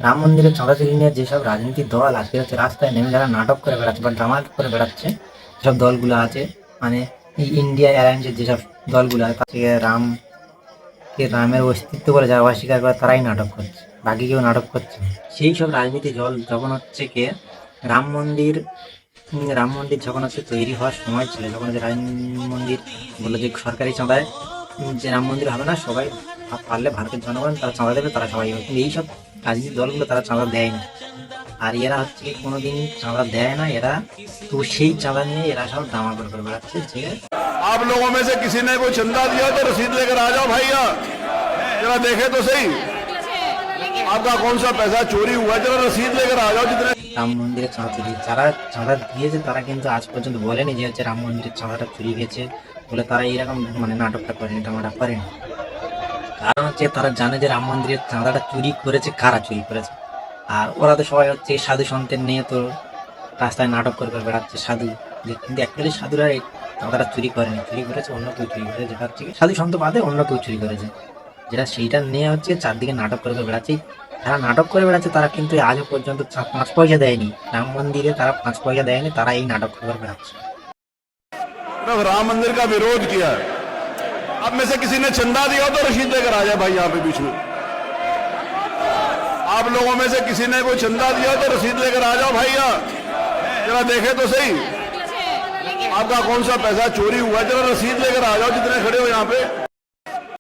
রাম মন্দিরের চাঁদা চুরি নিয়ে যেসব রাজনৈতিক দল আজকে হচ্ছে রাস্তায় নেমে যারা নাটক করে বেড়াচ্ছে বা ড্রামা করে বেড়াচ্ছে, যেসব দলগুলো আছে, মানে এই ইন্ডিয়া অ্যালায়েন্সের যেসব দলগুলো আছে, তার থেকে রামের অস্তিত্ব বলে যারা অস্বীকার করে তারাই নাটক করছে, বাকি কেউ নাটক করছে না। সেই সব রাজনীতি দল যখন হচ্ছে কে রাম মন্দির রাম মন্দির যখন হচ্ছে তৈরি হওয়ার সময় ছিল, যখন যে রাম মন্দির বললো যে সরকারি চাঁদায় যে রাম মন্দির হবে না, সবাই পারলে ভারতের জনগণ তারা চাঁদা দেবে, তারা সবাই হবে। কিন্তু এইসব রাজনীতি দলগুলো তারা চাঁদা দেয় না। আর এরা হচ্ছে কি কোনোদিন চাঁদা দেয় না, এরা তো সেই চাঁদা নিয়ে এরা সব দামা করে বেড়াচ্ছে যে आप लोगों में से किसी ने कोई चंदा दिया तो रसीद लेकर आ जाओ भैया, जरा देखे तो सही आपका कौन सा पैसा चोरी हुआ, जरा रसीद लेकर आ जाओ जितने। রাম মন্দিরের চাঁদা চুরি, যারা চাঁদা দিয়েছে তারা কিন্তু আজ পর্যন্ত বলেনি যে হচ্ছে রাম মন্দিরের চাঁদাটা চুরি গেছে বলে তারা এইরকম মানে নাটকটা করেনি, টামাটা করেনি। কারণ হচ্ছে তারা জানে যে রাম মন্দিরের চাঁদাটা চুরি করেছে, কারা চুরি করেছে। আর ওরা তো সবাই হচ্ছে সাধু সন্তের নিয়ে তো রাস্তায় নাটক করে বেড়াচ্ছে সাধু, যে কিন্তু অ্যাকচুয়ালি সাধুরা এই চাঁদাটা চুরি করেনি, চুরি করেছে অন্য কেউ চুরি করেছে, যেটা হচ্ছে কি সাধু সন্ত বাদে অন্য কেউ চুরি করেছে, যেটা সেইটা নিয়ে হচ্ছে চারদিকে নাটক করে বেড়াচ্ছে। যারা নাটক করে বেড়াচ্ছে তারা কিন্তু আজও পর্যন্ত 5 পয়সা দেয়নি রাম মন্দিরে, তারা 5 পয়সা দেয়নি, তারা এই নাটক করে বেড়াচ্ছে। राम मंदिर का विरोध किया, अब में से किसी ने चंदा दिया हो तो रसीद लेकर आ जाए भाई यहाँ पे बीच में। आप लोगों में से किसी ने कोई चंदा दिया हो तो रसीद लेकर आ जाओ भैया, जरा देखे तो सही आपका कौन सा पैसा चोरी हुआ, जरा रसीद लेकर आ जाओ जितने खड़े हो यहाँ पे।